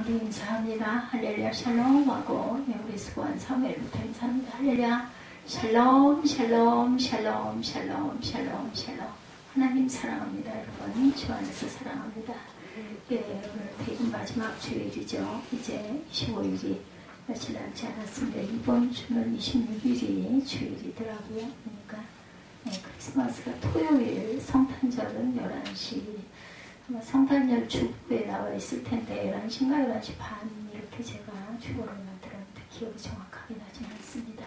우리 인사합니다. 할렐루야 샬롬 하고 우리 수고한 사무엘부터 인사합니다. 할렐루야 샬롬 샬롬 샬롬 샬롬 샬롬 샬롬. 하나님 사랑합니다. 여러분 주 안에서 사랑합니다. 오늘 대금 마지막 주일이죠. 이제 25일이 며칠 남지 않았습니다. 이번 주는 26일이 주일이더라고요. 그러니까 크리스마스가 토요일, 성탄절은 11시, 아마 성탄절 주부에 나와 있을 텐데 11시인가 11시 반 이렇게 제가 주보를 만들었는데 기억이 정확하게 나지 않습니다.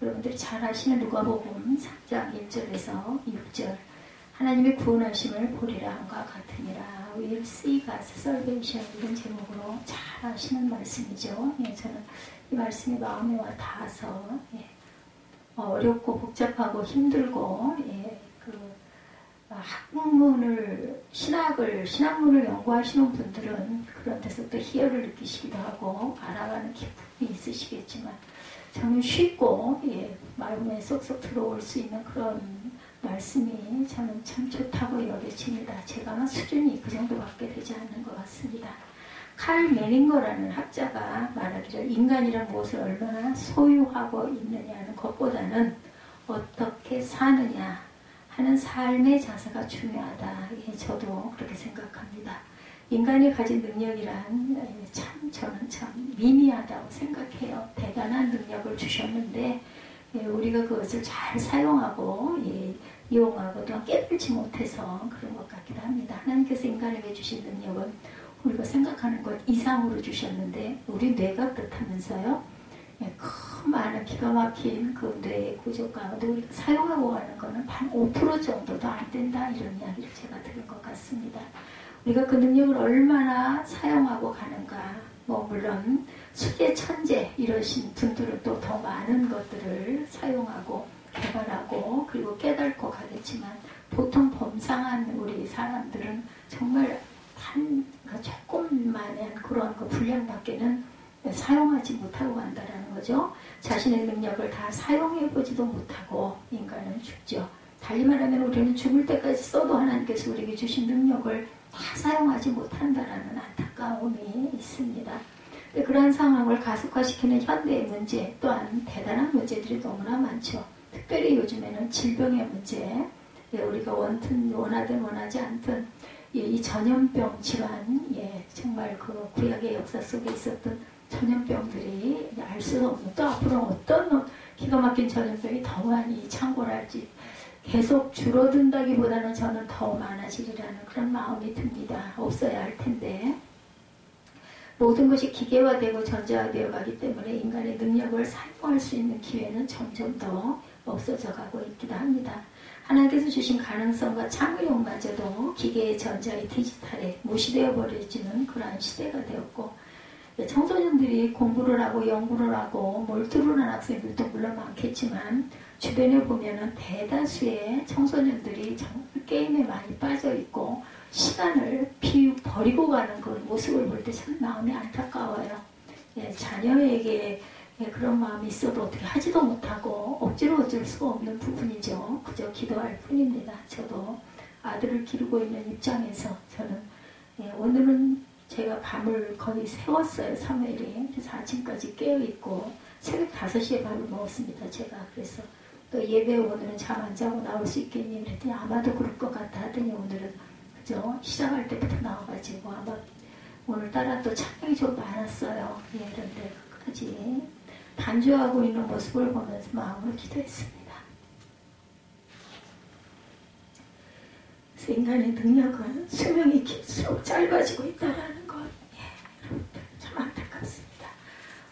여러분들이 잘 아시는 누가복음 3장 1절에서 6절, 하나님의 구원하심을 보리라 함과 같으니라, Will see God's salvation, 이런 제목으로 잘 아시는 말씀이죠. 저는 이 말씀이 마음에 와 닿아서 어렵고 복잡하고 힘들고 학문을 신학문을 연구하시는 분들은 그런 데서 또 희열을 느끼시기도 하고 알아가는 기쁨이 있으시겠지만, 저는 쉽고 마음에 쏙쏙 들어올 수 있는 그런 말씀이 저는 참 좋다고 여겨집니다. 제가 수준이 그 정도밖에 되지 않는 것 같습니다. 칼 메닝거라는 학자가 말하기를 인간이란 무엇을 얼마나 소유하고 있느냐는 것보다는 어떻게 사느냐 하는 삶의 자세가 중요하다. 저도 그렇게 생각합니다. 인간이 가진 능력이란 저는 참 미미하다고 생각해요. 대단한 능력을 주셨는데 우리가 그것을 잘 사용하고 이용하고 또 깨닫지 못해서 그런 것 같기도 합니다. 하나님께서 인간에게 주신 능력은 우리가 생각하는 것 이상으로 주셨는데, 우리 뇌가 그렇다면서요. 큰 많은 기가 막힌 그 뇌의 구조 가운데 우리가 사용하고 가는 거는 한 5% 정도도 안 된다, 이런 이야기를 제가 들은 것 같습니다. 우리가 그 능력을 얼마나 사용하고 가는가, 물론 수제 천재 이러신 분들은 또 더 많은 것들을 사용하고 개발하고 그리고 깨닫고 가겠지만, 보통 범상한 우리 사람들은 정말 조금만한 그런 그 분량밖에는 사용하지 못하고 간다라는 거죠. 자신의 능력을 다 사용해보지도 못하고 인간은 죽죠. 달리 말하면 우리는 죽을 때까지 써도 하나님께서 우리에게 주신 능력을 다 사용하지 못한다라는 안타까움이 있습니다. 그러한 상황을 가속화시키는 현대의 문제 또한 대단한 문제들이 너무나 많죠. 특별히 요즘에는 질병의 문제, 우리가 원하든 원하지 않든 이 전염병 질환, 정말 그 구약의 역사 속에 있었던 전염병들이 알 수 없는, 또 앞으로 어떤 기가 막힌 전염병이 더 많이 창궐할지, 계속 줄어든다기보다는 저는 더 많아지리라는 그런 마음이 듭니다. 없어야 할 텐데. 모든 것이 기계화되고 전자화되어 가기 때문에 인간의 능력을 사용할 수 있는 기회는 점점 더 없어져 가고 있기도 합니다. 하나님께서 주신 가능성과 창의력마저도 기계의 전자의 디지털에 무시되어 버려지는 그러한 시대가 되었고, 청소년들이 공부를 하고 연구를 하고 몰두를 한 학생들도 물론 많겠지만, 주변에 보면은 대다수의 청소년들이 정말 게임에 많이 빠져 있고 시간을 버리고 가는 그 모습을 볼 때 참 마음이 안타까워요. 자녀에게 그런 마음이 있어도 어떻게 하지도 못하고 억지로 어쩔 수가 없는 부분이죠. 그저 기도할 뿐입니다. 저도 아들을 기르고 있는 입장에서 저는 오늘은 제가 밤을 거의 새웠어요. 3일이. 그래서 아침까지 깨어있고 새벽 5시에 밥을 먹었습니다. 제가. 그래서 또 예배 오늘은 잠 안 자고 나올 수 있겠니? 그랬더니 아마도 그럴 것 같아 하더니 오늘은 그죠? 시작할 때부터 나와가지고 아마 오늘따라 또 찬양이 좀 많았어요. 그런데 끝까지 단주하고 있는 모습을 보면서 마음으로 기도했습니다. 그래서 인간의 능력은 수명이 길수록 짧아지고 있다는 것, 여러분들 참 안타깝습니다.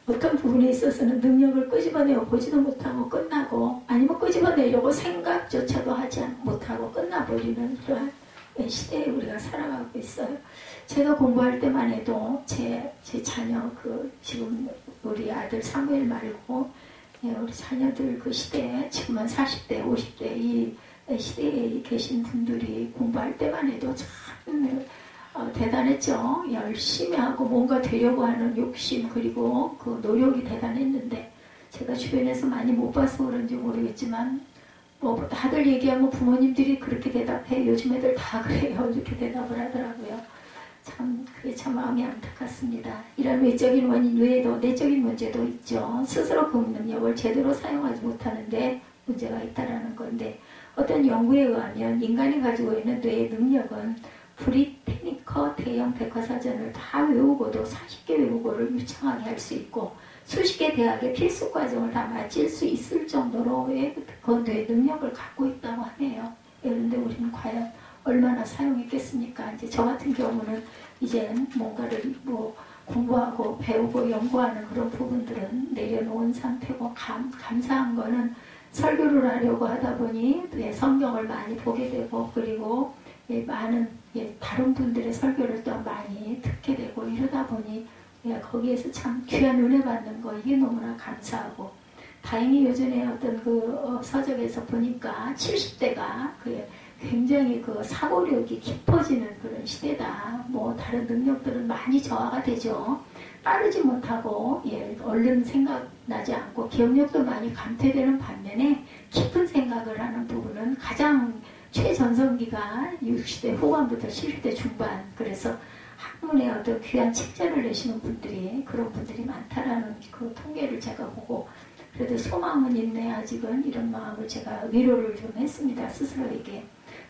어떤 부분에 있어서는 능력을 끄집어내어 보지도 못하고 끝나고, 아니면 끄집어내려고 생각조차도 하지 못하고 끝나버리는 그러한 시대에 우리가 살아가고 있어요. 제가 공부할 때만 해도 제 자녀 지금 우리 아들 사무엘 말고 우리 자녀들 그 시대에 지금은 40대 50대 이 시대에 계신 분들이 공부할 때만 해도 참 대단했죠. 열심히 하고 뭔가 되려고 하는 욕심 그리고 그 노력이 대단했는데, 제가 주변에서 많이 못 봐서 그런지 모르겠지만 다들 얘기하면 부모님들이 그렇게 대답해. 요즘 애들 다 그래요. 이렇게 대답을 하더라고요. 참 그게 참 마음이 안타깝습니다. 이런 외적인 원인 외에도 내적인 문제도 있죠. 스스로 그 능력을 제대로 사용하지 못하는데 문제가 있다라는 건데 어떤 연구에 의하면 인간이 가지고 있는 뇌의 능력은 브리테니커 대형 백과사전을 다 외우고도 40개 외국어를 유창하게 할 수 있고 수십 개 대학의 필수 과정을 다 마칠 수 있을 정도로의 그 뇌 능력을 갖고 있다고 하네요. 그런데 우리는 과연 얼마나 사용했겠습니까? 이제 저 같은 경우는 이제 뭔가를 뭐 공부하고 배우고 연구하는 그런 부분들은 내려놓은 상태고 감사한 거는 설교를 하려고 하다 보니 성경을 많이 보게 되고 그리고 많은 다른 분들의 설교를 또 많이 듣게 되고 이러다 보니 거기에서 참 귀한 은혜 받는 거 이게 너무나 감사하고 다행히 요즘에 어떤 그 서적에서 보니까 70대가 굉장히 그 사고력이 깊어지는 그런 시대다. 뭐 다른 능력들은 많이 저하가 되죠. 빠르지 못하고 얼른 생각나지 않고 기억력도 많이 감퇴되는 반면에 깊은 생각을 하는 부분은 가장 최전성기가 60대 후반부터 70대 중반. 그래서 학문에 어떤 귀한 책자를 내시는 분들이 그런 분들이 많다라는 그 통계를 제가 보고 그래도 소망은 있네 아직은 이런 마음을 제가 위로를 좀 했습니다. 스스로에게.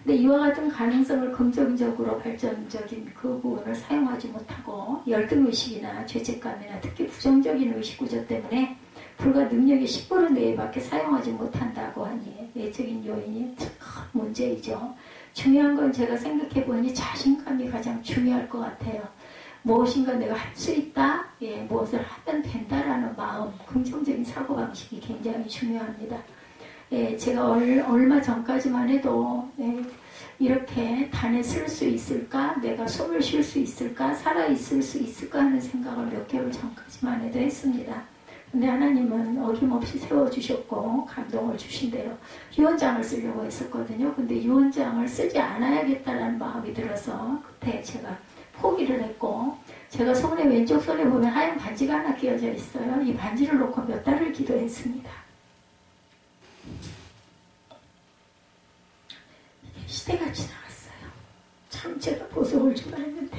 근데 이와 같은 가능성을 긍정적으로 발전적인 그 부분을 사용하지 못하고 열등의식이나 죄책감이나 특히 부정적인 의식구조 때문에 불과 능력의 10% 내외밖에 사용하지 못한다고 하니 내적인 요인이 큰 문제이죠. 중요한 건 제가 생각해보니 자신감이 가장 중요할 것 같아요. 무엇인가 내가 할 수 있다, 무엇을 하면 된다라는 마음, 긍정적인 사고방식이 굉장히 중요합니다. 제가 얼마 전까지만 해도 이렇게 단에 쓸 수 있을까? 내가 숨을 쉴 수 있을까? 살아있을 수 있을까? 하는 생각을 몇 개월 전까지만 해도 했습니다. 근데 하나님은 어김없이 세워주셨고 감동을 주신 대로 유언장을 쓰려고 했었거든요. 근데 유언장을 쓰지 않아야겠다라는 마음이 들어서 그때 제가 포기를 했고 제가 손에 왼쪽 손에 보면 하얀 반지가 하나 끼어져 있어요. 이 반지를 놓고 몇 달을 기도했습니다. 시대가 지나갔어요. 참 제가 보석을 좀 했는데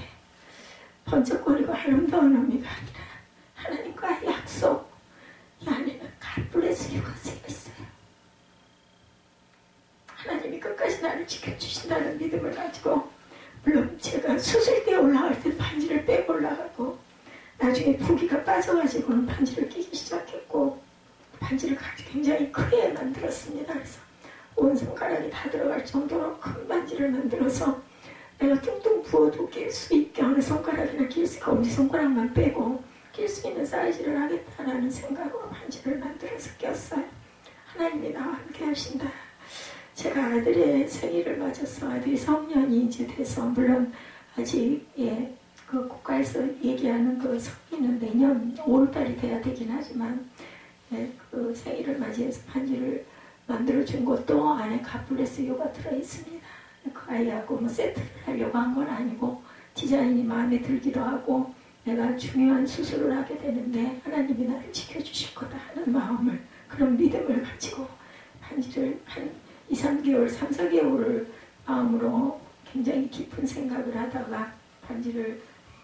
번쩍거리고 아름다운 의미가 아니라 하나님과의 약속 이 안에는 God bless you가 쓰여있어요. 하나님이 끝까지 나를 지켜주신다는 믿음을 가지고 물론 제가 수술대에 올라갈 때 반지를 빼고 올라가고 나중에 부기가 빠져가지고는 반지를 끼기 시작했고 반지를 굉장히 크게 만들었습니다. 그래서 온 손가락이 다 들어갈 정도로 큰 반지를 만들어서 내가 뚱뚱 부어도 낄 수 있게 어느 손가락이나 낄 수 있고 엄지손가락만 빼고 낄 수 있는 사이즈를 하겠다라는 생각으로 반지를 만들어서 꼈어요. 하나님이 나와 함께 하신다. 제가 아들의 생일을 맞아서 아들이 성년이 이제 돼서 물론 아직 그 국가에서 얘기하는 그 성인은 내년 5월달이 돼야 되긴 하지만 그 생일을 맞이해서 반지를 만들어준 것도 안에 갓블레스 요가 들어있습니다. 그 아이하고 뭐 세트를 하려고 한 건 아니고 디자인이 마음에 들기도 하고 내가 중요한 수술을 하게 되는데 하나님이 나를 지켜주실 거다 하는 마음을 그런 믿음을 가지고 반지를 한 2, 3개월, 3, 4개월을 마음으로 굉장히 깊은 생각을 하다가 반지를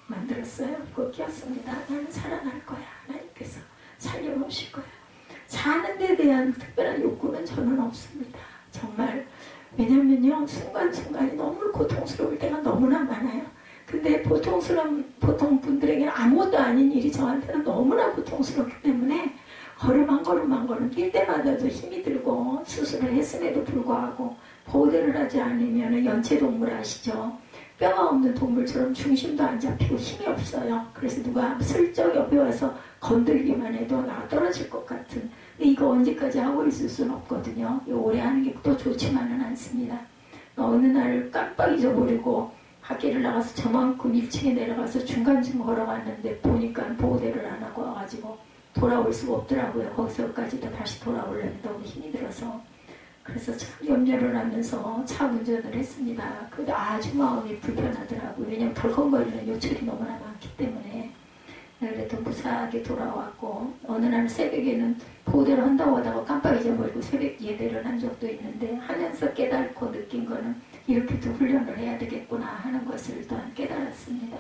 만들었어요. 그거 끼웠습니다. 나는 살아날 거야. 하나님께서 살려놓으실 거야. 사는 데 대한 특별한 욕구는 저는 없습니다. 정말. 왜냐면요, 순간순간이 너무 고통스러울 때가 너무나 많아요. 근데 보통 분들에게는 아무것도 아닌 일이 저한테는 너무나 고통스럽기 때문에 걸음 한 걸음 뛸 때마다도 힘이 들고 수술을 했음에도 불구하고 보호대를 하지 않으면 연체동물 아시죠? 뼈가 없는 동물처럼 중심도 안 잡히고 힘이 없어요. 그래서 누가 슬쩍 옆에 와서 건들기만 해도 나 떨어질 것 같은. 근데 이거 언제까지 하고 있을 수는 없거든요. 오래 하는 게 또 좋지만은 않습니다. 어느 날 깜빡 잊어버리고 밖에를 나가서 저만큼 1층에 내려가서 중간쯤 걸어갔는데 보니까 보호대를 안 하고 와가지고 돌아올 수가 없더라고요. 거기서까지도 다시 돌아오려면 너무 힘이 들어서. 그래서 참 염려를 하면서 차 운전을 했습니다. 그래도 아주 마음이 불편하더라고요. 왜냐면 덜컹거리는 요철이 너무나 많기 때문에. 그래도 무사하게 돌아왔고 어느 날 새벽에는 보호대를 한다고 하다가 깜빡 잊어버리고 새벽 예배를 한 적도 있는데 하면서 깨닫고 느낀 거는 이렇게도 훈련을 해야 되겠구나 하는 것을 또한 깨달았습니다.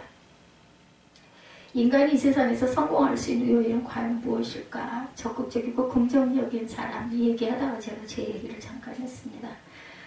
인간이 이 세상에서 성공할 수 있는 요인은 과연 무엇일까? 적극적이고 긍정적인 사람, 이 얘기하다가 제가 제 얘기를 잠깐 했습니다.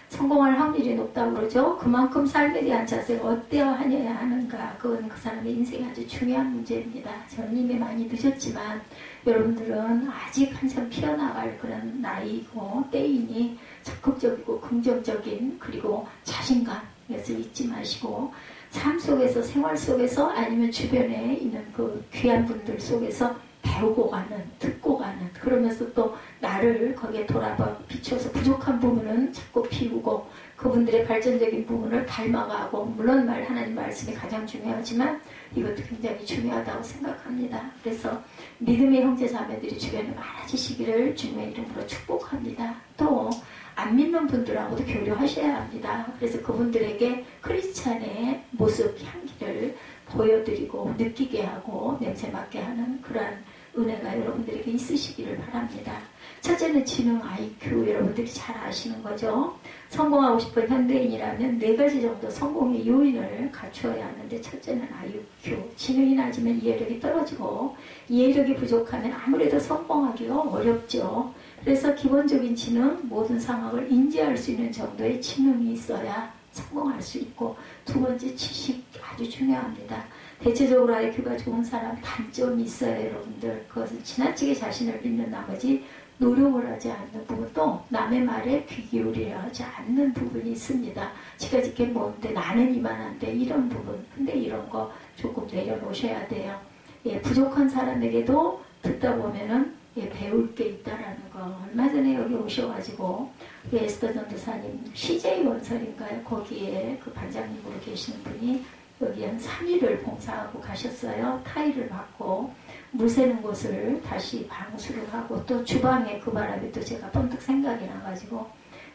성공할 확률이 높다고 그러죠. 그만큼 삶에 대한 자세가 어떠하여야 하는가, 그건 그 사람의 인생이 아주 중요한 문제입니다. 저는 이미 많이 늦었지만 여러분들은 아직 한참 피어나갈 그런 나이고 때이니 적극적이고 긍정적인 그리고 자신감, 이것을 잊지 마시고 삶 속에서, 생활 속에서, 아니면 주변에 있는 그 귀한 분들 속에서 배우고 가는, 듣고 가는, 그러면서 또 나를 거기에 돌아봐 비춰서 부족한 부분은 자꾸 비우고 그분들의 발전적인 부분을 닮아가고, 물론 하나님 말씀이 가장 중요하지만 이것도 굉장히 중요하다고 생각합니다. 그래서 믿음의 형제 자매들이 주변에 많아지시기를 주님의 이름으로 축복합니다. 또 안 믿는 분들하고도 교류하셔야 합니다. 그래서 그분들에게 크리스찬의 모습, 향기를 보여드리고 느끼게 하고 냄새 맡게 하는 그러한 은혜가 여러분들에게 있으시기를 바랍니다. 첫째는 지능 IQ, 여러분들이 잘 아시는 거죠. 성공하고 싶은 현대인이라면 4가지 정도 성공의 요인을 갖추어야 하는데, 첫째는 IQ, 지능이 낮으면 이해력이 떨어지고 이해력이 부족하면 아무래도 성공하기가 어렵죠. 그래서 기본적인 지능, 모든 상황을 인지할 수 있는 정도의 지능이 있어야 성공할 수 있고, 두 번째 지식, 아주 중요합니다. 대체적으로 IQ가 좋은 사람 단점이 있어요, 여러분들. 그것은 지나치게 자신을 믿는 나머지 노력을 하지 않는 부분, 또 남의 말에 귀 기울이지 않는 부분이 있습니다. 지가지게 뭔데 나는 이만한데, 이런 부분. 근데 이런 거 조금 내려놓으셔야 돼요. 예, 부족한 사람에게도 듣다 보면은 배울 게 있다라는 거. 얼마 전에 여기 오셔가지고 에스더 전도사님 CJ 원설인가요? 거기에 그 반장님으로 계시는 분이 여기 한 3일을 봉사하고 가셨어요. 타일을 받고 물 새는 곳을 다시 방수를 하고, 또 주방에 그 바람에 또 제가 번뜩 생각이 나가지고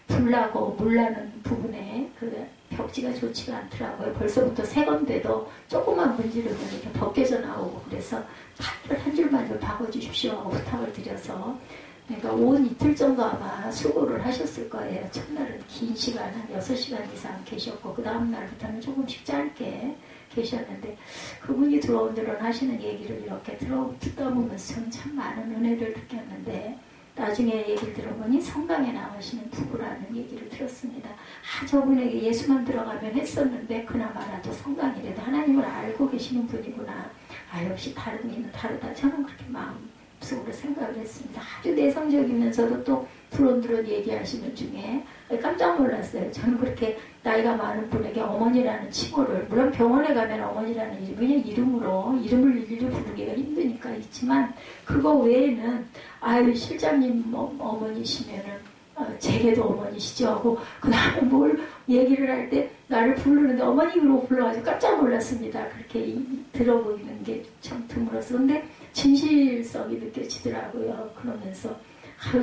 불나고 물나는 부분에 그 벽지가 좋지가 않더라고요. 벌써부터 세건데도 조그만 문지르면 이렇게 벗겨져 나오고, 그래서 타일을 한 줄만 좀 박아주십시오 하고 부탁을 드려서, 그러니까 온 이틀 정도 아마 수고를 하셨을 거예요. 첫날은 긴 시간, 한 6시간 이상 계셨고, 그 다음 날부터는 조금씩 짧게 계셨는데, 그분이 드론드론 하시는 얘기를 이렇게 듣다 보면서 저는 참 많은 은혜를 느꼈는데, 나중에 얘기를 들어보니 성당에 나가시는 부부라는 얘기를 들었습니다. 저분에게 예수만 들어가면 했었는데 그나마라도 성당이라도 하나님을 알고 계시는 분이구나. 역시 다른 이는 다르다. 저는 그렇게 마음속으로 생각을 했습니다. 아주 내성적이면서도 또 드론드론 얘기하시는 중에 깜짝 놀랐어요. 저는 그렇게 나이가 많은 분에게 어머니라는 칭호를, 물론 병원에 가면 어머니라는 이름, 그냥 이름을 일일이 부르기가 힘드니까 있지만, 그거 외에는 실장님 어머니시면은 제게도 어머니시죠 하고, 그 다음에 뭘 얘기를 할 때 나를 부르는데 어머니로 불러가지고 깜짝 놀랐습니다. 그렇게 들어보이는 게 참 드물어서. 근데 진실성이 느껴지더라고요. 그러면서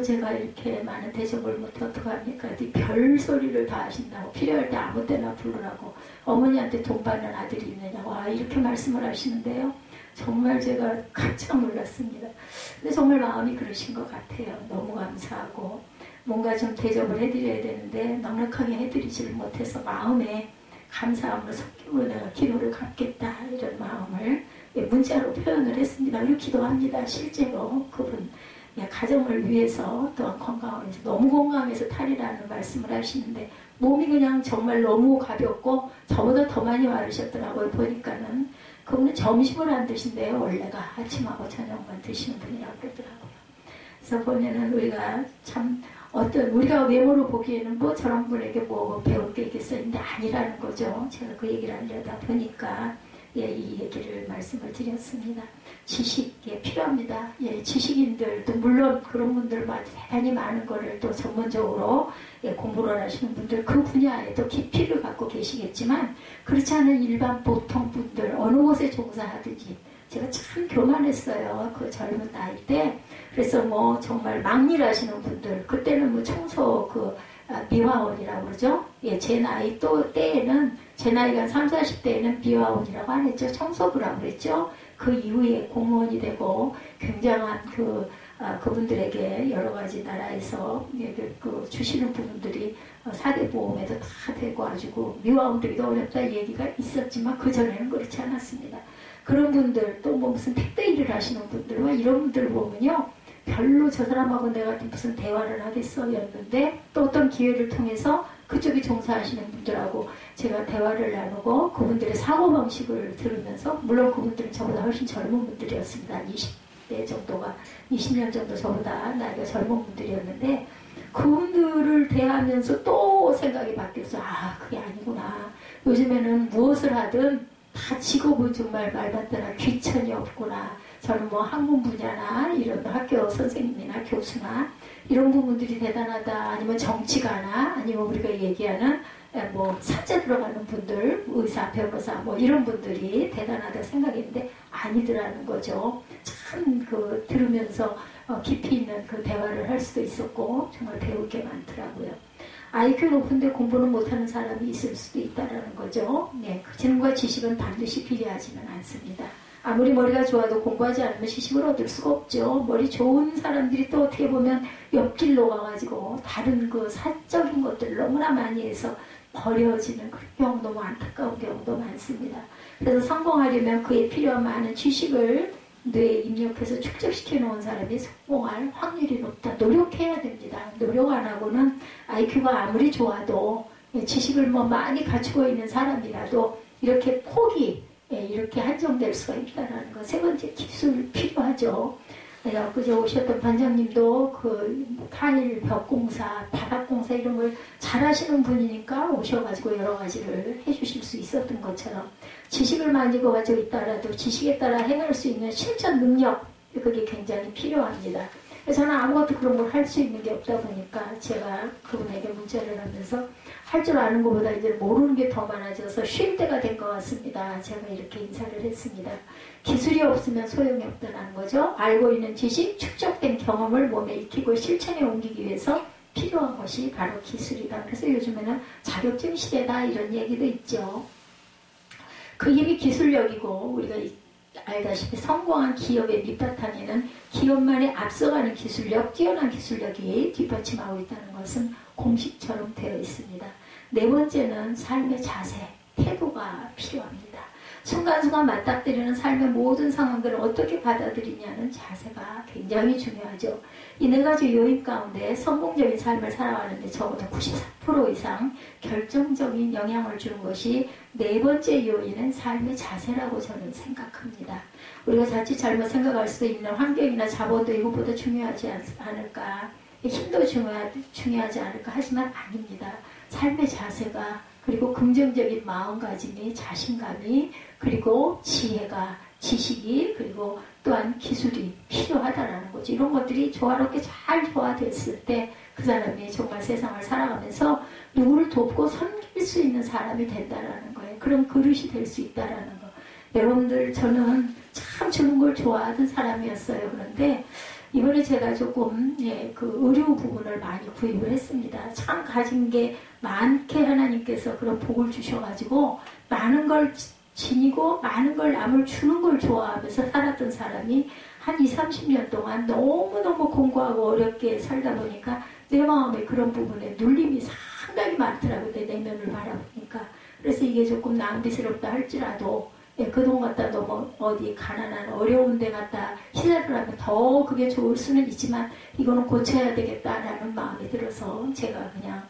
제가 이렇게 많은 대접을 못해 어떡합니까? 별 소리를 다 하신다고, 필요할 때 아무 때나 부르라고, 어머니한테 돈 받는 아들이 있느냐고 이렇게 말씀을 하시는데요. 정말 제가 깜짝 놀랐습니다. 근데 정말 마음이 그러신 것 같아요. 너무 감사하고 뭔가 좀 대접을 해드려야 되는데 넉넉하게 해드리지를 못해서 마음에 감사함으로 섞이고 내가 기도를 갚겠다, 이런 마음을 문자로 표현을 했습니다. 그리고 기도합니다. 실제로 그분 가정을 위해서, 또한 건강을 위해서, 너무 건강해서 탈이라는 말씀을 하시는데 몸이 그냥 정말 너무 가볍고 저보다 더 많이 마르셨더라고요. 보니까는 그분은 점심을 안 드신대요. 원래가 아침하고 저녁만 드시는 분이라고 그러더라고요. 그래서 보면은 우리가 참 우리가 외모로 보기에는 뭐 저런 분에게 뭐 배울 게 있겠어요. 근데 아니라는 거죠. 제가 그 얘기를 하려다 보니까 이 얘기를 말씀을 드렸습니다. 지식이 필요합니다. 지식인들도 물론 그런 분들 대단히 많은 거를 또 전문적으로 공부를 하시는 분들, 그 분야에도 깊이를 갖고 계시겠지만, 그렇지 않은 일반 보통 분들, 어느 곳에 종사하든지, 제가 참 교만했어요. 그 젊은 나이 때. 그래서 뭐 정말 막일 하시는 분들, 그때는 뭐 청소 미화원이라고 그러죠. 제 나이 때에는, 제 나이가 30, 40대에는 미화원이라고 안 했죠. 청소부라고 그랬죠. 그 이후에 공무원이 되고 굉장한 그분들에게 여러 가지 나라에서 그 주시는 부분들이 4대 보험에도 다 되고 아주 미화원들이 어렵다 얘기가 있었지만 그전에는 그렇지 않았습니다. 그런 분들 또 뭐 무슨 택배 일을 하시는 분들과 이런 분들 보면요. 별로 저 사람하고 내가 무슨 대화를 하겠어 였는데 또 어떤 기회를 통해서 그쪽에 종사하시는 분들하고 제가 대화를 나누고 그분들의 사고방식을 들으면서 물론 그분들은 저보다 훨씬 젊은 분들이었습니다. 20대 정도가 20년 정도 저보다 나이가 젊은 분들이었는데 그분들을 대하면서 또 생각이 바뀌었어요. 아 그게 아니구나. 요즘에는 무엇을 하든 다 직업은 정말 말받더라 귀천이 없구나. 저는 뭐 학문 분야나 이런 학교 선생님이나 교수나 이런 부분들이 대단하다. 아니면 정치가나 아니면 우리가 얘기하는 뭐 사제 들어가는 분들, 의사, 변호사 뭐 이런 분들이 대단하다 생각했는데 아니더라는 거죠. 참 그 들으면서 깊이 있는 그 대화를 할 수도 있었고 정말 배울 게 많더라고요. IQ 높은데 공부는 못하는 사람이 있을 수도 있다는 거죠. 네, 그 지능과 지식은 반드시 비례하지는 않습니다. 아무리 머리가 좋아도 공부하지 않으면 지식을 얻을 수가 없죠. 머리 좋은 사람들이 또 어떻게 보면 옆길로 가가지고 다른 그 사적인 것들을 너무나 많이 해서 버려지는 그런 경우 너무 안타까운 경우도 많습니다. 그래서 성공하려면 그에 필요한 많은 지식을 뇌에 입력해서 축적시켜 놓은 사람이 성공할 확률이 높다. 노력해야 됩니다. 노력 안 하고는 IQ가 아무리 좋아도 지식을 뭐 많이 갖추고 있는 사람이라도 이렇게 폭이 이렇게 한정될 수가 있다는 거. 세 번째 기술 필요하죠. 그제 오셨던 반장님도 그 타일 벽공사, 바닥공사 이런 걸 잘하시는 분이니까 오셔가지고 여러 가지를 해주실 수 있었던 것처럼 지식을 많이 가지고 있다라도 지식에 따라 행할 수 있는 실천 능력 그게 굉장히 필요합니다. 그래서 저는 아무것도 그런 걸 할 수 있는 게 없다 보니까 제가 그분에게 문자를 하면서 할 줄 아는 것보다 이제 모르는 게 더 많아져서 쉴 때가 된 것 같습니다. 제가 이렇게 인사를 했습니다. 기술이 없으면 소용이 없다는 거죠. 알고 있는 지식, 축적된 경험을 몸에 익히고 실천에 옮기기 위해서 필요한 것이 바로 기술이다. 그래서 요즘에는 자격증 시대다 이런 얘기도 있죠. 그 힘이 기술력이고 우리가 알다시피 성공한 기업의 밑바탕에는 기업만이 앞서가는 기술력, 뛰어난 기술력이 뒷받침하고 있다는 것은 공식처럼 되어 있습니다. 네 번째는 삶의 자세, 태도가 필요합니다. 순간순간 맞닥뜨리는 삶의 모든 상황들을 어떻게 받아들이냐는 자세가 굉장히 중요하죠. 이 네 가지 요인 가운데 성공적인 삶을 살아가는데 적어도 94% 이상 결정적인 영향을 주는 것이 네 번째 요인은 삶의 자세라고 저는 생각합니다. 우리가 자칫 잘못 생각할 수도 있는 환경이나 자본도 이것보다 중요하지 않을까, 힘도 중요하지 않을까 하지만 아닙니다. 삶의 자세가 그리고 긍정적인 마음가짐이 자신감이 그리고 지혜가 지식이 그리고 또한 기술이 필요하다라는 거죠. 이런 것들이 조화롭게 잘 조화됐을 때 그 사람이 정말 세상을 살아가면서 누구를 돕고 섬길 수 있는 사람이 된다라는 거예요. 그런 그릇이 될 수 있다라는 거. 여러분들 저는 참 주는 걸 좋아하던 사람이었어요. 그런데 이번에 제가 조금 그 의료 부분을 많이 구입을 했습니다. 참 가진 게 많게 하나님께서 그런 복을 주셔가지고 많은 걸 지니고 많은 걸 남을 주는 걸 좋아하면서 살았던 사람이 한 20, 30년 동안 너무너무 공부하고 어렵게 살다 보니까 내 마음에 그런 부분에 눌림이 상당히 많더라고요. 내 내면을 바라보니까. 그래서 이게 조금 낭비스럽다 할지라도 그돈 갖다 너무 어디 가난한 어려운 데 갖다 희생을 하면 더 그게 좋을 수는 있지만 이거는 고쳐야 되겠다라는 마음이 들어서 제가 그냥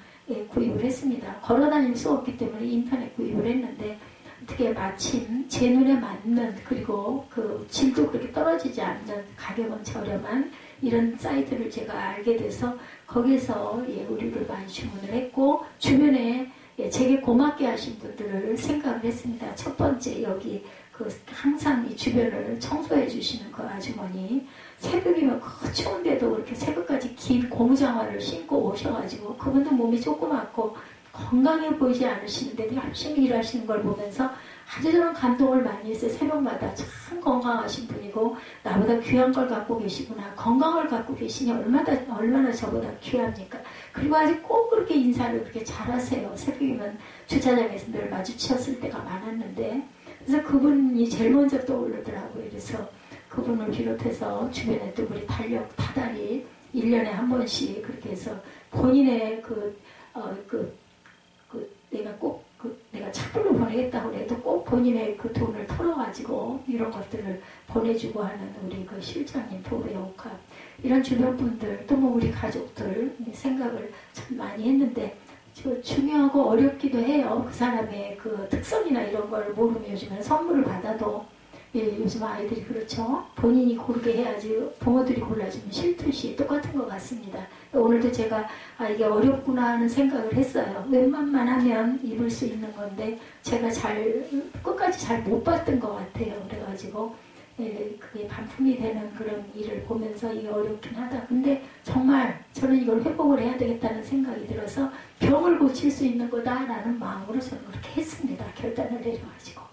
구입을 했습니다. 걸어 다닐 수 없기 때문에 인터넷 구입을 했는데 어떻게 마침 제 눈에 맞는 그리고 그 질도 그렇게 떨어지지 않는 가격은 저렴한 이런 사이트를 제가 알게 돼서 거기서 의류를 많이 주문을 했고 주변에 제게 고맙게 하신 분들을 생각을 했습니다. 첫 번째 여기 그 항상 이 주변을 청소해 주시는 그 아주머니 새벽이면 그 추운데도 그렇게 새벽까지 긴 고무장화를 신고 오셔가지고 그분도 몸이 조그맣고 건강해 보이지 않으시는데 열심히 일하시는 걸 보면서 아주 저는 감동을 많이 했어요. 새벽마다 참 건강하신 분이고 나보다 귀한 걸 갖고 계시구나. 건강을 갖고 계시니 얼마나 저보다 귀합니까? 그리고 아직 꼭 그렇게 인사를 그렇게 잘하세요. 새벽이면 주차장에서 늘 마주쳤을 때가 많았는데 그래서 그분이 제일 먼저 떠오르더라고요. 그래서 그분을 비롯해서 주변에 또 우리 달력 다달이 1년에 한 번씩 그렇게 해서 본인의 내가 착불로 보내겠다고 해도 꼭 본인의 그 돈을 털어가지고 이런 것들을 보내주고 하는 우리 그 실장님, 보배옥합 이런 주변 분들 또 뭐 우리 가족들 생각을 참 많이 했는데 중요하고 어렵기도 해요. 그 사람의 그 특성이나 이런 걸 모르면 요즘에는 선물을 받아도 요즘 아이들이 그렇죠. 본인이 고르게 해야지 부모들이 골라주면 싫듯이 똑같은 것 같습니다. 오늘도 제가 이게 어렵구나 하는 생각을 했어요. 웬만만 하면 입을 수 있는 건데 제가 끝까지 잘 못 봤던 것 같아요. 그래가지고 그게 반품이 되는 그런 일을 보면서 이게 어렵긴 하다. 근데 정말 저는 이걸 회복을 해야 되겠다는 생각이 들어서 병을 고칠 수 있는 거다라는 마음으로 저는 그렇게 했습니다. 결단을 내려가지고.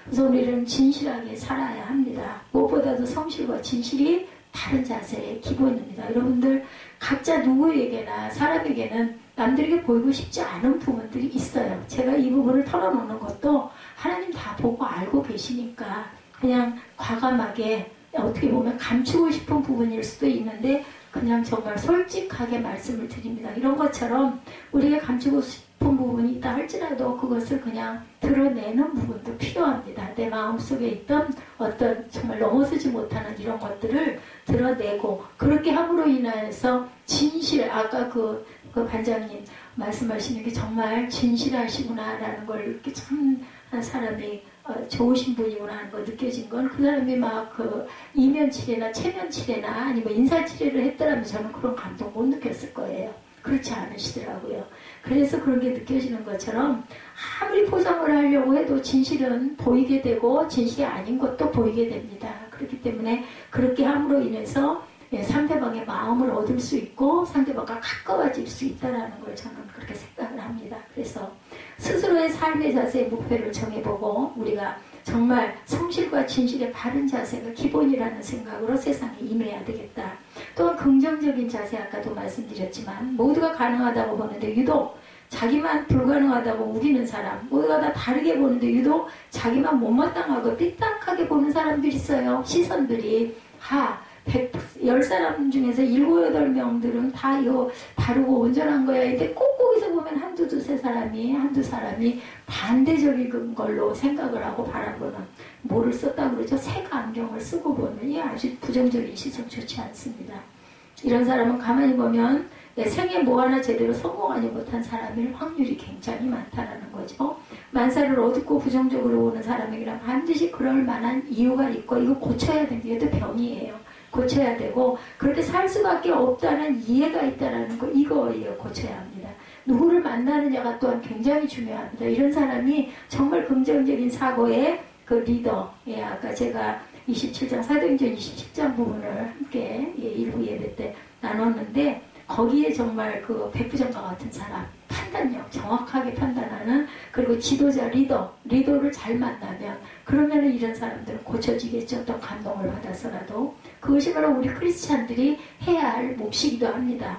그래서 우리는 진실하게 살아야 합니다. 무엇보다도 성실과 진실이 바른 자세의 기본입니다. 여러분들 각자 누구에게나 사람에게는 남들에게 보이고 싶지 않은 부분들이 있어요. 제가 이 부분을 털어놓는 것도 하나님 다 보고 알고 계시니까 그냥 과감하게 어떻게 보면 감추고 싶은 부분일 수도 있는데 그냥 정말 솔직하게 말씀을 드립니다. 이런 것처럼 우리가 감추고 싶은 부분이 있다 할지라도 그것을 그냥 드러내는 부분도 필요합니다. 내 마음속에 있던 어떤 정말 넘어서지 못하는 이런 것들을 드러내고 그렇게 함으로 인해서 진실, 아까 그 반장님 말씀하시는 게 정말 진실하시구나라는 걸 이렇게 참 한 사람이 좋으신 분이구나 하는 거 느껴진 건 그 사람이 막 그 이면치레나 체면치레나 아니면 인사치레를 했더라면 저는 그런 감동 못 느꼈을 거예요. 그렇지 않으시더라고요. 그래서 그런 게 느껴지는 것처럼 아무리 포장을 하려고 해도 진실은 보이게 되고 진실이 아닌 것도 보이게 됩니다. 그렇기 때문에 그렇게 함으로 인해서 상대방의 마음을 얻을 수 있고 상대방과 가까워질 수 있다는 걸 저는 그렇게 생각을 합니다. 그래서 스스로의 삶의 자세의 목표를 정해보고 우리가 정말 성실과 진실의 바른 자세가 기본이라는 생각으로 세상에 임해야 되겠다. 또한 긍정적인 자세, 아까도 말씀드렸지만 모두가 가능하다고 보는데 유독 자기만 불가능하다고 우기는 사람, 모두가 다 다르게 보는데 유독 자기만 못마땅하고 삐딱하게 보는 사람들이 있어요. 시선들이 10사람 중에서 7, 8명들은 다 이거 바르고 온전한 거야. 근데 꼭 거기서 보면 한두 사람이 반대적인 걸로 생각을 하고 바라보는 뭐를 썼다고 그러죠? 색 안경을 쓰고 보는 이 아주 부정적인 시선 좋지 않습니다. 이런 사람은 가만히 보면 내 생에 뭐 하나 제대로 성공하지 못한 사람일 확률이 굉장히 많다는 거죠. 만사를 어둡고 부정적으로 보는 사람에게는 반드시 그럴 만한 이유가 있고 이거 고쳐야 되는 게 또 병이에요. 고쳐야 되고 그렇게 살 수밖에 없다는 이해가 있다는 거 이거예요. 고쳐야 합니다. 누구를 만나느냐가 또한 굉장히 중요합니다. 이런 사람이 정말 긍정적인 사고의 그 리더, 아까 제가 27장 사도행전 27장 부분을 함께 일부 예배 때 나눴는데 거기에 정말 그 백부장과 같은 사람, 판단력 정확하게 판단하는 그리고 지도자 리더를 잘 만나면 그러면 이런 사람들은 고쳐지겠죠. 어떤 감동을 받아서라도. 그것이 바로 우리 크리스찬들이 해야 할 몫이기도 합니다.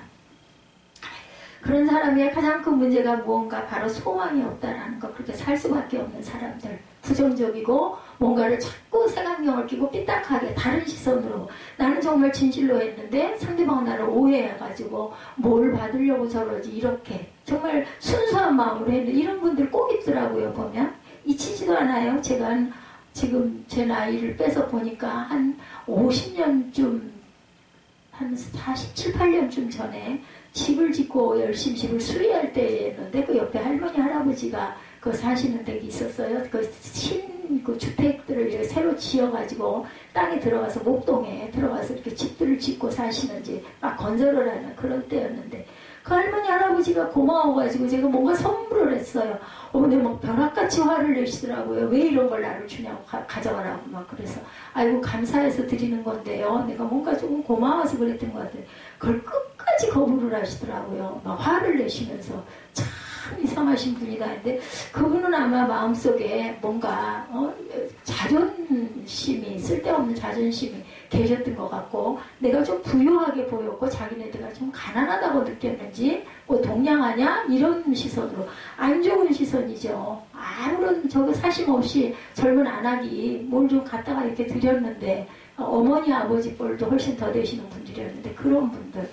그런 사람의 가장 큰 문제가 무언가 바로 소망이 없다라는 것. 그렇게 살 수밖에 없는 사람들. 부정적이고 뭔가를 자꾸 색안경을 끼고 삐딱하게 다른 시선으로 나는 정말 진실로 했는데 상대방은 나를 오해해가지고 뭘 받으려고 저러지 이렇게 정말 순수한 마음으로 했는데 이런 분들 꼭 있더라고요. 보면 잊히지도 않아요. 제가 지금 제 나이를 빼서 보니까 한 50년쯤 한 47, 8년쯤 전에 집을 짓고 열심히 집을 수리할 때였는데 그 옆에 할머니 할아버지가 그 사시는 댁이 있었어요. 그 주택들을 이렇게 새로 지어가지고 땅에 들어가서 목동에 들어가서 이렇게 집들을 짓고 사시는지 막 건설을 하는 그런 때였는데 그 할머니 할아버지가 고마워가지고 제가 뭔가 선물을 했어요. 근데 막 벼락같이 화를 내시더라고요. 왜 이런 걸 나를 주냐고 가져가라고 막 그래서 아이고 감사해서 드리는 건데요. 내가 뭔가 조금 고마워서 그랬던 것 같아요. 그걸 끝까지 거부를 하시더라고요. 막 화를 내시면서 참 이상하신 분이다 했는데 그분은 아마 마음속에 뭔가 자존심이 쓸데없는 자존심이 계셨던 것 같고 내가 좀 부유하게 보였고 자기네들가 좀 가난하다고 느꼈는지 뭐 동냥하냐 이런 시선으로 안 좋은 시선이죠. 아무런 사심 없이 젊은 안하기 뭘 좀 갖다가 이렇게 드렸는데 어머니 아버지 뻘도 훨씬 더 되시는 분들이었는데 그런 분들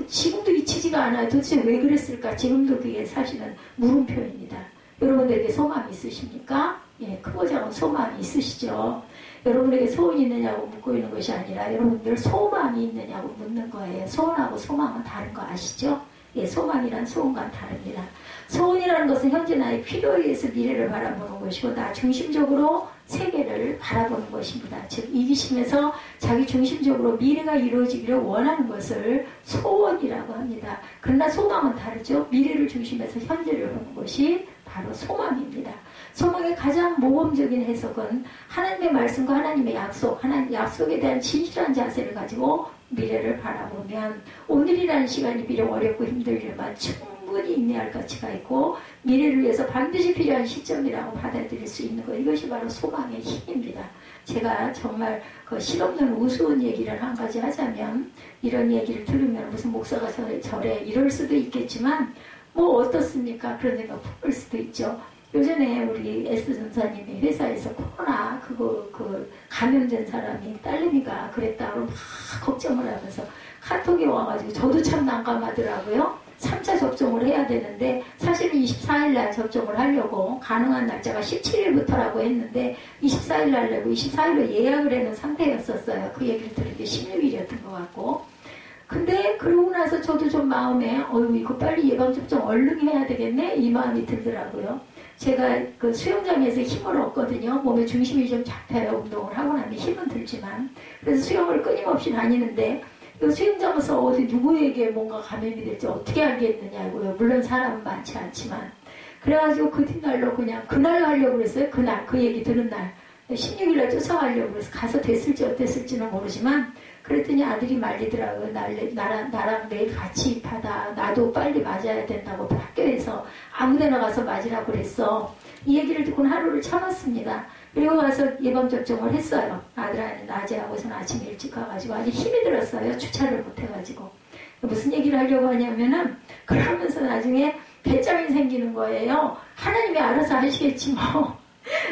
지금도 잊히지가 않아요. 도대체 왜 그랬을까? 지금도 그게 사실은 물음표입니다. 여러분들에게 소망이 있으십니까? 예, 크고 작은 소망이 있으시죠? 여러분에게 소원이 있느냐고 묻고 있는 것이 아니라 여러분들 소망이 있느냐고 묻는 거예요. 소원하고 소망은 다른 거 아시죠? 예, 소망이란 소원과는 다릅니다. 소원이라는 것은 현재 나의 필요에 의해서 미래를 바라보는 것이고 나 중심적으로 세계를 바라보는 것입니다. 즉 이기심에서 자기 중심적으로 미래가 이루어지기를 원하는 것을 소원이라고 합니다. 그러나 소망은 다르죠. 미래를 중심해서 현재를 보는 것이 바로 소망입니다. 소망의 가장 모범적인 해석은 하나님의 말씀과 하나님의 약속, 하나님 약속에 대한 진실한 자세를 가지고 미래를 바라보면 오늘이라는 시간이 비록 어렵고 힘들지만 충분히 인내할 가치가 있고 미래를 위해서 반드시 필요한 시점이라고 받아들일 수 있는 것, 이것이 바로 소망의 힘입니다. 제가 정말 그 실없는 우스운 얘기를 한 가지 하자면 이런 얘기를 들으면 무슨 목사가 저래 이럴 수도 있겠지만 뭐 어떻습니까? 그런 생각 품을 수도 있죠. 요전에 우리 S 전사님이 회사에서 코로나 그 감염된 사람이 딸내미가 그랬다고 막 걱정을 하면서 카톡이 와가지고 저도 참 난감하더라고요. 3차 접종을 해야 되는데 사실은 24일날 접종을 하려고 가능한 날짜가 17일부터라고 했는데 24일날 내고 24일로 예약을 해놓은 상태였었어요. 그 얘기를 들은 게 16일이었던 것 같고 근데 그러고 나서 저도 좀 마음에 이거 빨리 예방접종 얼른 해야 되겠네 이 마음이 들더라고요. 제가 그 수영장에서 힘을 얻거든요. 몸의 중심이 좀 잡혀요. 운동을 하고 나면 힘은 들지만. 그래서 수영을 끊임없이 다니는데 그 수영장에서 어디 누구에게 뭔가 감염이 될지 어떻게 알겠느냐고요. 물론 사람은 많지 않지만. 그래가지고 그 뒷날로 그냥 그날 하려고 그랬어요. 그날 그 얘기 들은 날. 16일날 쫓아가려고 그래서 가서 됐을지 어땠을지는 모르지만 그랬더니 아들이 말리더라고요. 나랑 내일 같이 입하다. 나도 빨리 맞아야 된다고 학교에서 아무데나 가서 맞으라고 그랬어. 이 얘기를 듣고는 하루를 참았습니다. 그리고 가서 예방접종을 했어요. 아들한테 낮에 하고서는 아침에 일찍 가가지고 아주 힘이 들었어요. 주차를 못해가지고. 무슨 얘기를 하려고 하냐면은 그러면서 나중에 배짱이 생기는 거예요. 하나님이 알아서 하시겠지 뭐.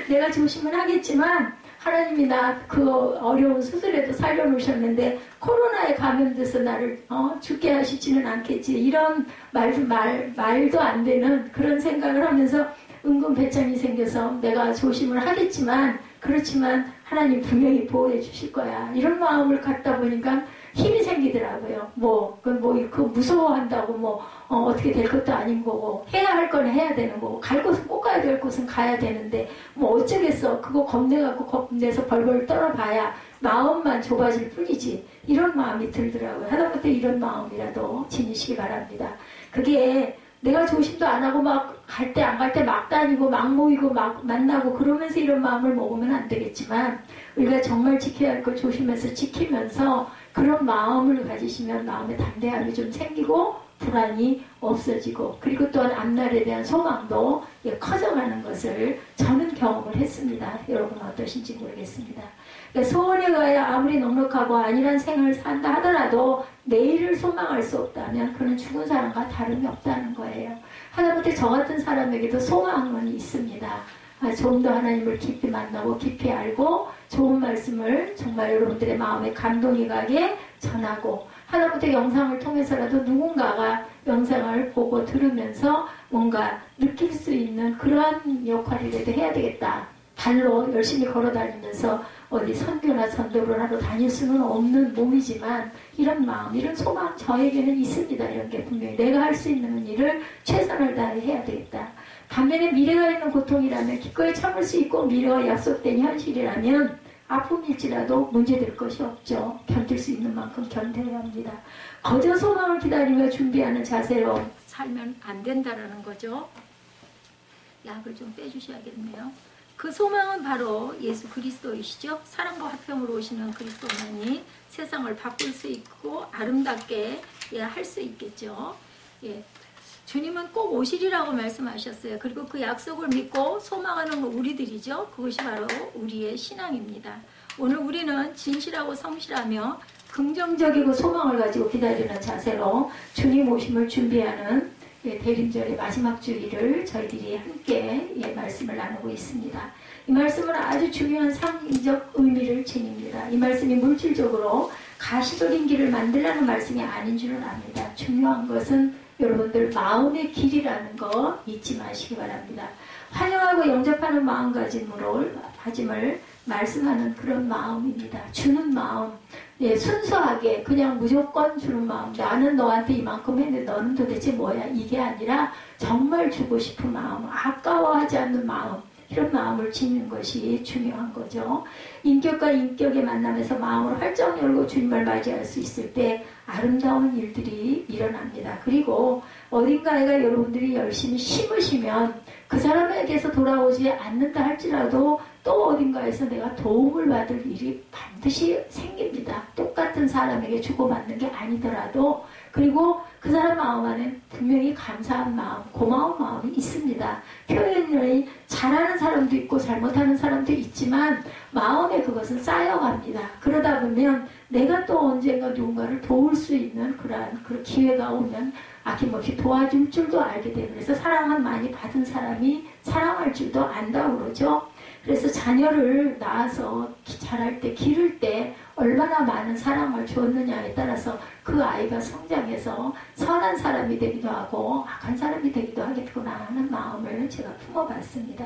내가 조심은 하겠지만 하나님이 나 그 어려운 수술에도 살려놓으셨는데 코로나에 감염돼서 나를 죽게 하시지는 않겠지 이런 말도 안 되는 그런 생각을 하면서 은근 배짱이 생겨서 내가 조심을 하겠지만 그렇지만 하나님 분명히 보호해 주실 거야 이런 마음을 갖다 보니까 힘이 생기더라고요. 그 무서워한다고 어떻게 될 것도 아닌 거고, 해야 할 건 해야 되는 거고, 갈 곳은 꼭 가야 될 곳은 가야 되는데, 어쩌겠어. 그거 겁내서 벌벌 떨어봐야 마음만 좁아질 뿐이지. 이런 마음이 들더라고요. 하다못해 이런 마음이라도 지니시기 바랍니다. 그게 내가 조심도 안 하고 갈 때 안 갈 때 막 다니고 막 모이고 막 만나고 그러면서 이런 마음을 먹으면 안 되겠지만, 우리가 정말 지켜야 할 걸 조심해서 지키면서 그런 마음을 가지시면 마음에 담대함이 좀 생기고 불안이 없어지고 그리고 또한 앞날에 대한 소망도 커져가는 것을 저는 경험을 했습니다. 여러분 어떠신지 모르겠습니다. 그러니까 소원에 가야 아무리 넉넉하고 안일한 생활을 산다 하더라도 내일을 소망할 수 없다면 그는 죽은 사람과 다름이 없다는 거예요. 하다못해 저 같은 사람에게도 소망은 있습니다. 좀 더 하나님을 깊이 만나고 깊이 알고 좋은 말씀을 정말 여러분들의 마음에 감동이 가게 전하고 하다못해 영상을 통해서라도 누군가가 영상을 보고 들으면서 뭔가 느낄 수 있는 그러한 역할이라도 해야 되겠다. 발로 열심히 걸어다니면서 어디 선교나 전도를 하러 다닐 수는 없는 몸이지만 이런 마음, 이런 소망 저에게는 있습니다. 이런 게 분명히 내가 할 수 있는 일을 최선을 다해 해야 되겠다. 반면에 미래가 있는 고통이라면 기꺼이 참을 수 있고 미래가 약속된 현실이라면 아픔일지라도 문제될 것이 없죠. 견딜 수 있는 만큼 견뎌야 합니다. 거저 소망을 기다리며 준비하는 자세로 살면 안 된다라는 거죠. 약을 좀 빼주셔야겠네요. 그 소망은 바로 예수 그리스도이시죠. 사랑과 화평으로 오시는 그리스도만이 세상을 바꿀 수 있고 아름답게 할 수 있겠죠. 주님은 꼭 오시리라고 말씀하셨어요. 그리고 그 약속을 믿고 소망하는 우리들이죠. 그것이 바로 우리의 신앙입니다. 오늘 우리는 진실하고 성실하며 긍정적이고 소망을 가지고 기다리는 자세로 주님 오심을 준비하는 대림절의 마지막 주일을 저희들이 함께 말씀을 나누고 있습니다. 이 말씀은 아주 중요한 상징적 의미를 지닙니다. 이 말씀이 물질적으로 가시돌인 길을 만들라는 말씀이 아닌 줄은 압니다. 중요한 것은 여러분들 마음의 길이라는 거 잊지 마시기 바랍니다. 환영하고 영접하는 마음가짐을 말씀하는 그런 마음입니다. 주는 마음, 예, 순수하게 그냥 무조건 주는 마음. 나는 너한테 이만큼 했는데 너는 도대체 뭐야? 이게 아니라 정말 주고 싶은 마음, 아까워하지 않는 마음, 이런 마음을 지니는 것이 중요한 거죠. 인격과 인격의 만남에서 마음을 활짝 열고 주님을 맞이할 수 있을 때 아름다운 일들이 일어납니다. 그리고 어딘가에가 여러분들이 열심히 심으시면 그 사람에게서 돌아오지 않는다 할지라도 또 어딘가에서 내가 도움을 받을 일이 반드시 생깁니다. 똑같은 사람에게 주고받는 게 아니더라도. 그리고 그 사람 마음 안에 분명히 감사한 마음, 고마운 마음이 있습니다. 표현을 잘하는 사람도 있고 잘못하는 사람도 있지만 마음에 그것은 쌓여갑니다. 그러다 보면 내가 또 언젠가 누군가를 도울 수 있는 그러한 기회가 오면 아낌없이 도와줄 줄도 알게 되고, 그래서 사랑을 많이 받은 사람이 사랑할 줄도 안다고 그러죠. 그래서 자녀를 낳아서 자랄 때, 기를 때 얼마나 많은 사랑을 주었느냐에 따라서 그 아이가 성장해서 선한 사람이 되기도 하고 악한 사람이 되기도 하겠구나 하는 마음을 제가 품어봤습니다.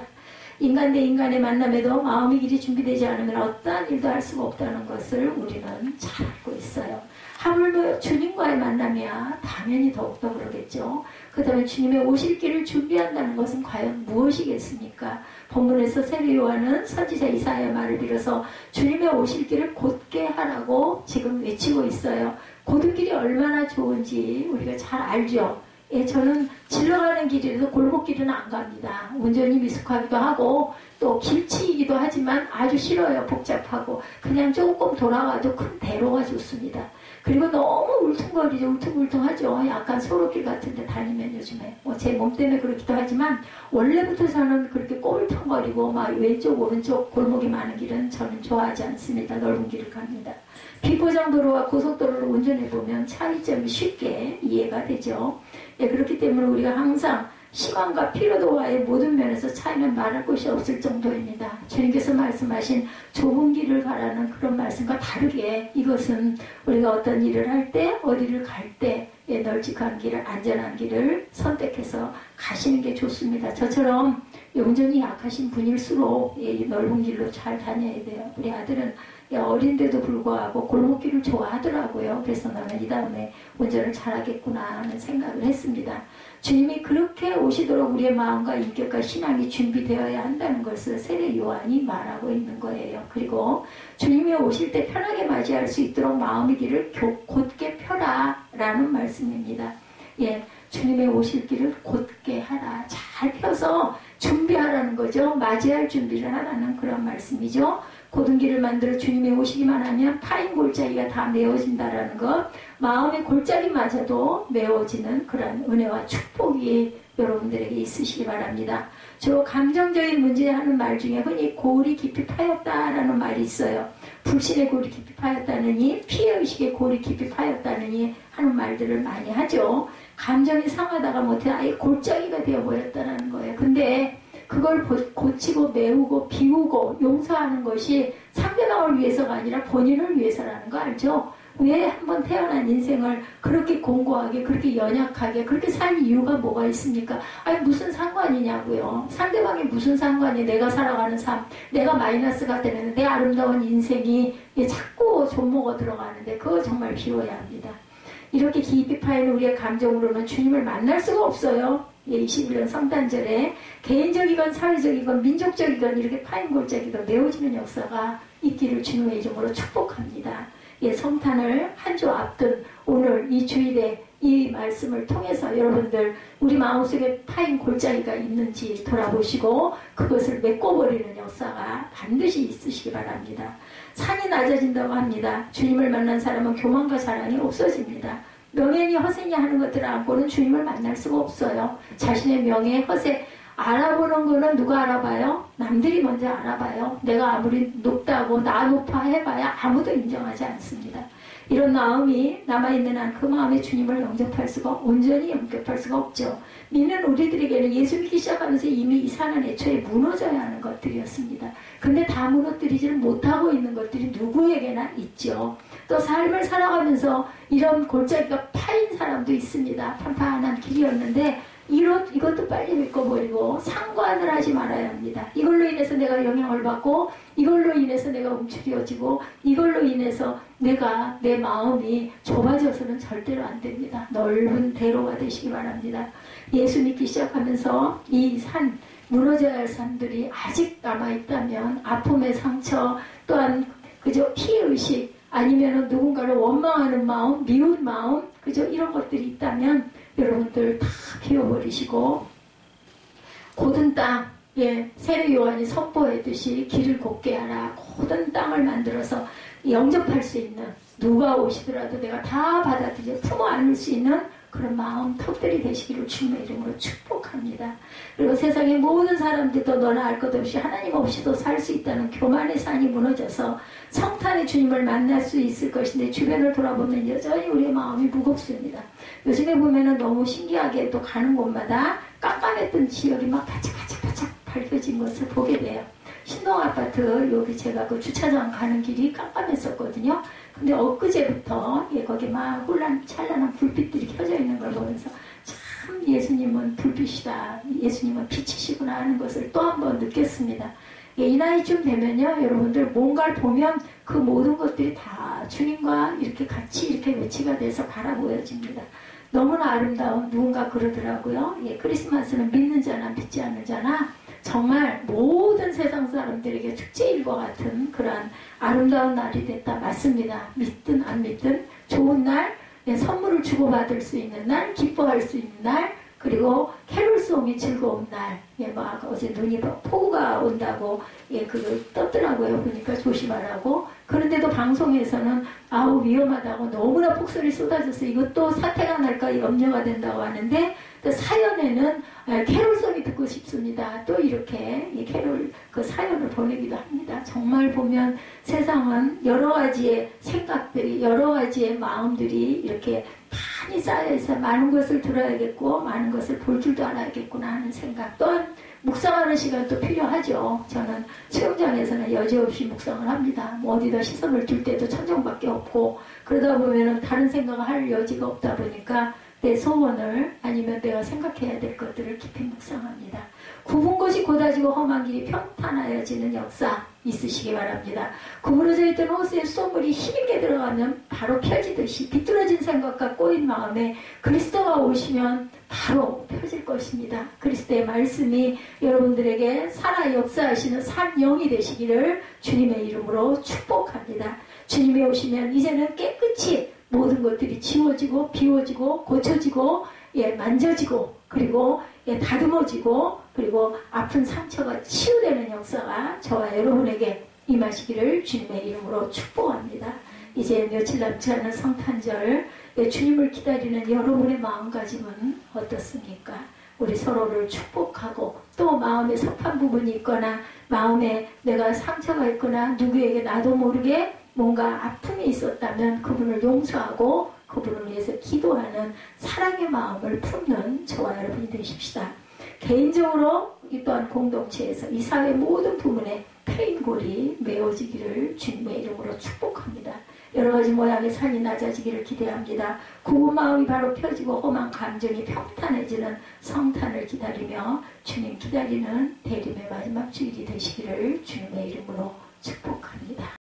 인간 대 인간의 만남에도 마음의 길이 준비되지 않으면 어떠한 일도 할 수가 없다는 것을 우리는 잘 알고 있어요. 하물며 주님과의 만남이야 당연히 더욱더 그러겠죠. 그렇다면 주님의 오실 길을 준비한다는 것은 과연 무엇이겠습니까? 본문에서 세례 요한은 선지자 이사야의 말을 빌어서 주님의 오실 길을 곧게 하라고 지금 외치고 있어요. 고등길이 얼마나 좋은지 우리가 잘 알죠. 예, 저는 질러가는 길이라도 골목길은 안 갑니다. 운전이 미숙하기도 하고 또 길치이기도 하지만 아주 싫어요. 복잡하고. 그냥 조금 돌아가도 큰 대로가 좋습니다. 그리고 너무 울퉁거리죠. 울퉁불퉁하죠. 약간 소로길 같은 데 다니면 요즘에. 제 몸 때문에 그렇기도 하지만 원래부터 저는 그렇게 꼴퉁거리고 막 왼쪽 오른쪽 골목이 많은 길은 저는 좋아하지 않습니다. 넓은 길을 갑니다. 비포장도로와 고속도로를 운전해보면 차이점이 쉽게 이해가 되죠. 예, 그렇기 때문에 우리가 항상 시간과 피로도와의 모든 면에서 차이는 말할 곳이 없을 정도입니다. 주님께서 말씀하신 좁은 길을 가라는 그런 말씀과 다르게 이것은 우리가 어떤 일을 할 때, 어디를 갈 때 널찍한 길을, 안전한 길을 선택해서 가시는 게 좋습니다. 저처럼 용전이 약하신 분일수록 넓은 길로 잘 다녀야 돼요. 우리 아들은 어린데도 불구하고 골목길을 좋아하더라고요. 그래서 나는 이 다음에 운전을 잘하겠구나 하는 생각을 했습니다. 주님이 그렇게 오시도록 우리의 마음과 인격과 신앙이 준비되어야 한다는 것을 세례 요한이 말하고 있는 거예요. 그리고 주님이 오실 때 편하게 맞이할 수 있도록 마음의 길을 곧게 펴라 라는 말씀입니다. 예, 주님의 오실 길을 곧게 하라. 잘 펴서 준비하라는 거죠. 맞이할 준비를 하라는 그런 말씀이죠. 고든 길을 만들어 주님이 오시기만 하면 파인 골짜기가 다 메워진다라는 것, 마음의 골짜기마저도 메워지는 그런 은혜와 축복이 여러분들에게 있으시기 바랍니다. 주로 감정적인 문제 하는 말 중에 흔히 골이 깊이 파였다라는 말이 있어요. 불신의 골이 깊이 파였다느니, 피해의식의 골이 깊이 파였다느니 하는 말들을 많이 하죠. 감정이 상하다가 못해 아예 골짜기가 되어버렸다는 거예요. 근데 그걸 고치고 메우고 비우고 용서하는 것이 상대방을 위해서가 아니라 본인을 위해서라는 거 알죠? 왜 한번 태어난 인생을 그렇게 공고하게, 그렇게 연약하게, 그렇게 살 이유가 뭐가 있습니까? 아니 무슨 상관이냐고요. 상대방이 무슨 상관이, 내가 살아가는 삶, 내가 마이너스가 되면 내 아름다운 인생이 자꾸 존먹어 들어가는데 그거 정말 비워야 합니다. 이렇게 깊이 파인 우리의 감정으로는 주님을 만날 수가 없어요. 21년 성탄절에 개인적이건 사회적이건 민족적이건 이렇게 파인 골짜기가 메워지는 역사가 있기를 주님의 이름으로 축복합니다. 예, 성탄을 한 주 앞둔 오늘 이 주일에 이 말씀을 통해서 여러분들 우리 마음속에 파인 골짜기가 있는지 돌아보시고 그것을 메꿔버리는 역사가 반드시 있으시기 바랍니다. 산이 낮아진다고 합니다. 주님을 만난 사람은 교만과 자랑이 없어집니다. 명예니 허세니 하는 것들을 안고는 주님을 만날 수가 없어요. 자신의 명예, 허세, 알아보는 거는 누가 알아봐요? 남들이 먼저 알아봐요. 내가 아무리 높다고 나 높아 해봐야 아무도 인정하지 않습니다. 이런 마음이 남아있는 한 그 마음에 주님을 영접할 수가, 온전히 영접할 수가 없죠. 믿는 우리들에게는 예수 믿기 시작하면서 이미 이 산은 애초에 무너져야 하는 것들이었습니다. 근데 다 무너뜨리지를 못하고 있는 것들이 누구에게나 있죠. 또 삶을 살아가면서 이런 골짜기가 파인 사람도 있습니다. 판판한 길이었는데 이것도 빨리 메꿔버리고 상관을 하지 말아야 합니다. 이걸로 인해서 내가 영향을 받고, 이걸로 인해서 내가 움츠려지고, 이걸로 인해서 내 마음이 좁아져서는 절대로 안 됩니다. 넓은 대로가 되시기 바랍니다. 예수 믿기 시작하면서 이 무너져야 할 산들이 아직 남아있다면, 아픔의 상처, 또한 그저 피해의식, 아니면 누군가를 원망하는 마음, 미운 마음, 그저 이런 것들이 있다면 여러분들 다 비워버리시고, 고든 땅, 세례 요한이 선포했듯이 길을 곱게 하라. 고든 땅을 만들어서 영접할 수 있는, 누가 오시더라도 내가 다 받아들여 품어 안을 수 있는 그런 마음 턱들이 되시기를 주님의 이름으로 축복합니다. 그리고 세상의 모든 사람들도 너나 알 것 없이 하나님 없이도 살 수 있다는 교만의 산이 무너져서 성탄의 주님을 만날 수 있을 것인데, 주변을 돌아보면 여전히 우리의 마음이 무겁습니다. 요즘에 보면은 너무 신기하게 또 가는 곳마다 깜깜했던 지역이 막 바짝바짝 밝혀진 것을 보게 돼요. 신동아파트 여기 제가 그 주차장 가는 길이 깜깜했었거든요. 근데 엊그제부터 거기 막 찬란한 불빛들이 켜져 있는 걸 보면서 참 예수님은 불빛이다, 예수님은 빛이시구나 하는 것을 또 한 번 느꼈습니다. 이 나이쯤 되면요, 여러분들 뭔가를 보면 그 모든 것들이 다 주님과 이렇게 같이 이렇게 매치가 돼서 바라보여집니다. 너무나 아름다운, 누군가 그러더라고요. 크리스마스는 믿는 자나 믿지 않는 자나 정말 모든 세상 사람들에게 축제일과 같은 그러한 아름다운 날이 됐다. 맞습니다. 믿든 안 믿든 좋은 날, 선물을 주고받을 수 있는 날, 기뻐할 수 있는 날, 그리고 캐롤송이 즐거운 날. 막 어제 눈이 폭우가 온다고 그걸 떴더라고요. 그러니까 조심하라고. 그런데도 방송에서는 아우 위험하다고 너무나 폭설이 쏟아져서 이것도 사태가 날까 염려가 된다고 하는데, 또 사연에는 캐롤송이 듣고 싶습니다. 또 이렇게 캐롤 그 사연을 보내기도 합니다. 정말 보면 세상은 여러 가지의 생각들이, 여러 가지의 마음들이 이렇게 많이 쌓여있어. 많은 것을 들어야겠고 많은 것을 볼 줄도 알아야겠구나 하는 생각. 또한 묵상하는 시간도 필요하죠. 저는 수영장에서는 여지없이 묵상을 합니다. 뭐 어디다 시선을 둘 때도 천정밖에 없고, 그러다 보면은 다른 생각을 할 여지가 없다 보니까 내 소원을, 아니면 내가 생각해야 될 것들을 깊이 묵상합니다. 굽은 곳이 곧아지고 험한 길이 평탄하여지는 역사 있으시기 바랍니다. 구부러져 있던 호수에 수돗물이 힘있게 들어가면 바로 펴지듯이 비뚤어진 생각과 꼬인 마음에 그리스도가 오시면 바로 펴질 것입니다. 그리스도의 말씀이 여러분들에게 살아 역사하시는 산영이 되시기를 주님의 이름으로 축복합니다. 주님이 오시면 이제는 깨끗이 모든 것들이 지워지고 비워지고 고쳐지고 만져지고, 그리고 다듬어지고, 그리고 아픈 상처가 치유되는 역사가 저와 여러분에게 임하시기를 주님의 이름으로 축복합니다. 이제 며칠 남지 않은 성탄절, 주님을 기다리는 여러분의 마음가짐은 어떻습니까? 우리 서로를 축복하고, 또 마음에 섭한 부분이 있거나 마음에 내가 상처가 있거나 누구에게 나도 모르게 뭔가 아픔이 있었다면 그분을 용서하고 그분을 위해서 기도하는 사랑의 마음을 품는 저와 여러분이 되십시다. 개인적으로 또한 공동체에서 이 사회 모든 부분에 패인골이 메워지기를 주님의 이름으로 축복합니다. 여러 가지 모양의 산이 낮아지기를 기대합니다. 구분 마음이 바로 펴지고 험한 감정이 평탄해지는 성탄을 기다리며 주님 기다리는 대림의 마지막 주일이 되시기를 주님의 이름으로 축복합니다.